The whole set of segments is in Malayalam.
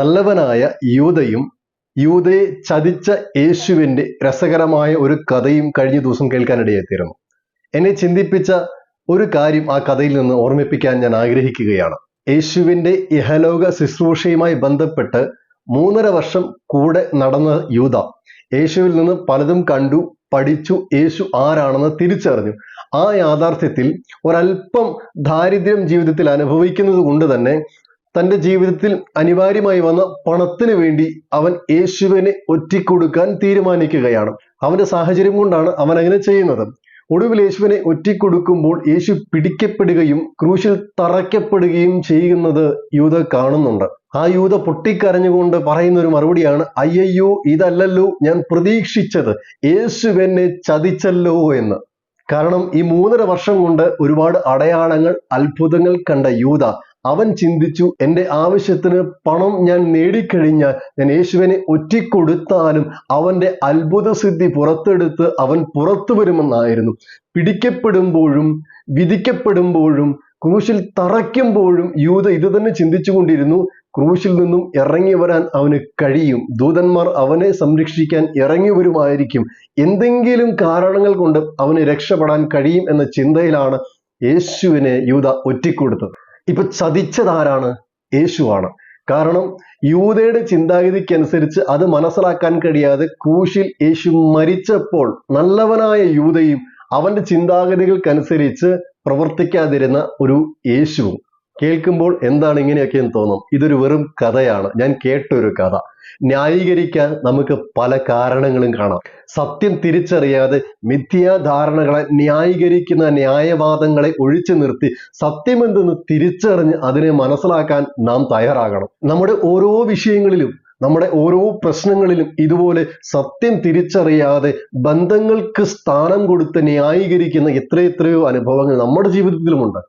നല്ലവനായ യൂദയും യൂദയെ ചതിച്ച യേശുവിൻ്റെ രസകരമായ ഒരു കഥയും കഴിഞ്ഞ ദിവസം കേൾക്കാനിടയായിത്തീരുന്നു. എന്നെ ചിന്തിപ്പിച്ച ഒരു കാര്യം ആ കഥയിൽ നിന്ന് ഓർമ്മിപ്പിക്കാൻ ഞാൻ ആഗ്രഹിക്കുകയാണ്. യേശുവിൻ്റെ ഇഹലോക ശുശ്രൂഷയുമായി ബന്ധപ്പെട്ട് 3.5 വർഷം കൂടെ നടന്ന യൂദ യേശുവിൽ നിന്ന് പലതും കണ്ടു, പഠിച്ചു, യേശു ആരാണെന്ന് തിരിച്ചറിഞ്ഞു. ആ യാഥാർത്ഥ്യത്തിൽ ഒരല്പം ദാരിദ്ര്യം ജീവിതത്തിൽ അനുഭവിക്കുന്നത് കൊണ്ട് തന്നെ തൻ്റെ ജീവിതത്തിൽ അനിവാര്യമായി വന്ന പണത്തിന് വേണ്ടി അവൻ യേശുവിനെ ഒറ്റിക്കൊടുക്കാൻ തീരുമാനിക്കുകയാണ്. അവൻ്റെ സാഹചര്യം കൊണ്ടാണ് അവൻ അങ്ങനെ ചെയ്യുന്നത്. ഒടുവിൽ യേശുവിനെ ഒറ്റിക്കൊടുക്കുമ്പോൾ യേശു പിടിക്കപ്പെടുകയും ക്രൂശിൽ തറയ്ക്കപ്പെടുകയും ചെയ്യുന്നത് യൂദ കാണുന്നുണ്ട്. ആ യൂദ പൊട്ടിക്കരഞ്ഞുകൊണ്ട് പറയുന്ന ഒരു മറുപടിയാണ്, അയ്യയ്യോ, ഇതല്ലല്ലോ ഞാൻ പ്രതീക്ഷിച്ചത്, യേശുവെന്നെ ചതിച്ചല്ലോ എന്ന്. കാരണം ഈ 3.5 വർഷം കൊണ്ട് ഒരുപാട് അടയാളങ്ങൾ, അത്ഭുതങ്ങൾ കണ്ട യൂദ അവൻ ചിന്തിച്ചു, എൻ്റെ ആവശ്യത്തിന് പണം ഞാൻ നേടിക്കഴിഞ്ഞാൽ ഞാൻ യേശുവിനെ ഒറ്റിക്കൊടുത്താലും അവൻ്റെ അത്ഭുത സിദ്ധി പുറത്തെടുത്ത് അവൻ പുറത്തു വരുമെന്നായിരുന്നു. പിടിക്കപ്പെടുമ്പോഴും വിധിക്കപ്പെടുമ്പോഴും ക്രൂശിൽ തറയ്ക്കുമ്പോഴും യൂദ ഇത് തന്നെ ചിന്തിച്ചുകൊണ്ടിരുന്നു. ക്രൂശിൽ നിന്നും ഇറങ്ങി വരാൻ അവന് കഴിയും, ദൂതന്മാർ അവനെ സംരക്ഷിക്കാൻ ഇറങ്ങി വരുമായിരിക്കും, എന്തെങ്കിലും കാരണങ്ങൾ കൊണ്ട് അവന് രക്ഷപ്പെടാൻ കഴിയും എന്ന ചിന്തയിലാണ് യേശുവിനെ യൂദ ഒറ്റിക്കൊടുത്തത്. ഇപ്പൊ ചതിച്ചതാരാണ്? യേശുവാണ്. കാരണം യൂദയുടെ ചിന്താഗതിക്കനുസരിച്ച് അത് മനസ്സിലാക്കാൻ കഴിയാതെ ക്രൂശിൽ യേശു മരിച്ചപ്പോൾ നല്ലവനായ യൂദയും അവന്റെ ചിന്താഗതികൾക്കനുസരിച്ച് പ്രവർത്തിക്കാതിരുന്ന ഒരു യേശുവും കേൾക്കുമ്പോൾ എന്താണ് ഇങ്ങനെയൊക്കെയെന്ന് തോന്നും. ഇതൊരു വെറും കഥയാണ്, ഞാൻ കേട്ടൊരു കഥ. ന്യായീകരിക്കാൻ നമുക്ക് പല കാരണങ്ങളും കാണാം. സത്യം തിരിച്ചറിയാതെ മിഥ്യാധാരണകളെ ന്യായീകരിക്കുന്ന ന്യായവാദങ്ങളെ ഒഴിച്ചു നിർത്തി സത്യമെന്തെന്ന് തിരിച്ചറിഞ്ഞ് അതിനെ മനസ്സിലാക്കാൻ നാം തയ്യാറാകണം. നമ്മുടെ ഓരോ വിഷയങ്ങളിലും, നമ്മുടെ ഓരോ പ്രശ്നങ്ങളിലും ഇതുപോലെ സത്യം തിരിച്ചറിയാതെ ബന്ധങ്ങൾക്ക് സ്ഥാനം കൊടുത്ത് ന്യായീകരിക്കുന്ന എത്രയെത്രയോ അനുഭവങ്ങൾ നമ്മുടെ ജീവിതത്തിലുമുണ്ട്.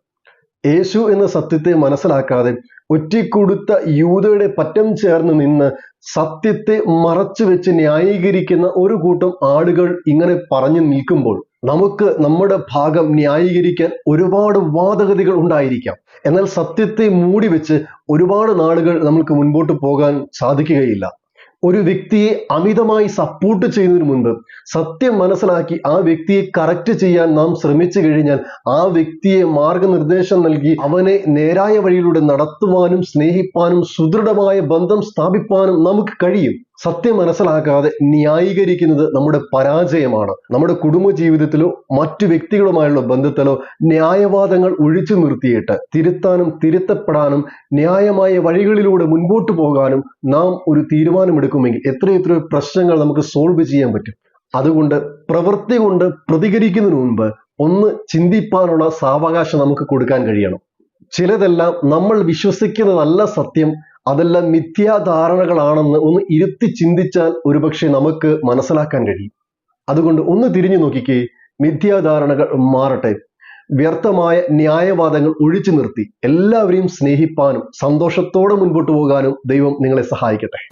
യേശു എന്ന സത്യത്തെ മനസ്സിലാക്കാതെ ഒറ്റിക്കൊടുത്ത യൂദയുടെ പറ്റം ചേർന്ന് നിന്ന് സത്യത്തെ മറച്ചു വെച്ച് ന്യായീകരിക്കുന്ന ഒരു കൂട്ടം ആളുകൾ ഇങ്ങനെ പറഞ്ഞു നിൽക്കുമ്പോൾ നമുക്ക് നമ്മുടെ ഭാഗം ന്യായീകരിക്കാൻ ഒരുപാട് വാദഗതികൾ ഉണ്ടായിരിക്കാം. എന്നാൽ സത്യത്തെ മൂടി വെച്ച് ഒരുപാട് നാളുകൾ നമുക്ക് മുൻപോട്ട് പോകാൻ സാധിക്കുകയില്ല. ഒരു വ്യക്തിയെ അമിതമായി സപ്പോർട്ട് ചെയ്യുന്നതിന് മുൻപ് സത്യം മനസ്സിലാക്കി ആ വ്യക്തിയെ കറക്റ്റ് ചെയ്യാൻ നാം ശ്രമിച്ചു കഴിഞ്ഞാൽ ആ വ്യക്തിയെ മാർഗനിർദ്ദേശം നൽകി അവനെ നേരായ വഴിയിലൂടെ നടത്തുവാനും സ്നേഹിപ്പാനും സുദൃഢമായ ബന്ധം സ്ഥാപിപ്പാനും നമുക്ക് കഴിയും. സത്യം മനസ്സിലാക്കാതെ ന്യായീകരിക്കുന്നത് നമ്മുടെ പരാജയമാണ്. നമ്മുടെ കുടുംബ ജീവിതത്തിലോ മറ്റു വ്യക്തികളുമായുള്ള ബന്ധത്തിലോ ന്യായവാദങ്ങൾ ഒഴിച്ചു നിർത്തിയിട്ട് തിരുത്താനും തിരുത്തപ്പെടാനും ന്യായമായ വഴികളിലൂടെ മുൻപോട്ട് പോകാനും നാം ഒരു തീരുമാനമെടുക്കുമെങ്കിൽ എത്രയെത്രയോ പ്രശ്നങ്ങൾ നമുക്ക് സോൾവ് ചെയ്യാൻ പറ്റും. അതുകൊണ്ട് പ്രവൃത്തി കൊണ്ട് പ്രതികരിക്കുന്നതിന് മുൻപ് ഒന്ന് ചിന്തിപ്പാനുള്ള സാവകാശം നമുക്ക് കൊടുക്കാൻ കഴിയണം. ചിലതെല്ലാം നമ്മൾ വിശ്വസിക്കുന്നതല്ല സത്യം, അതെല്ലാം മിഥ്യാധാരണകളാണെന്ന് ഒന്ന് ഇരുത്തി ചിന്തിച്ചാൽ ഒരുപക്ഷെ നമുക്ക് മനസ്സിലാക്കാൻ കഴിയും. അതുകൊണ്ട് ഒന്ന് തിരിഞ്ഞു നോക്കിക്കേ, മിഥ്യാധാരണകൾ മാറട്ടെ. വ്യർത്ഥമായ ന്യായവാദങ്ങൾ ഒഴിച്ചു നിർത്തി എല്ലാവരെയും സ്നേഹിപ്പാനും സന്തോഷത്തോടെ മുൻപോട്ട് പോകാനും ദൈവം നിങ്ങളെ സഹായിക്കട്ടെ.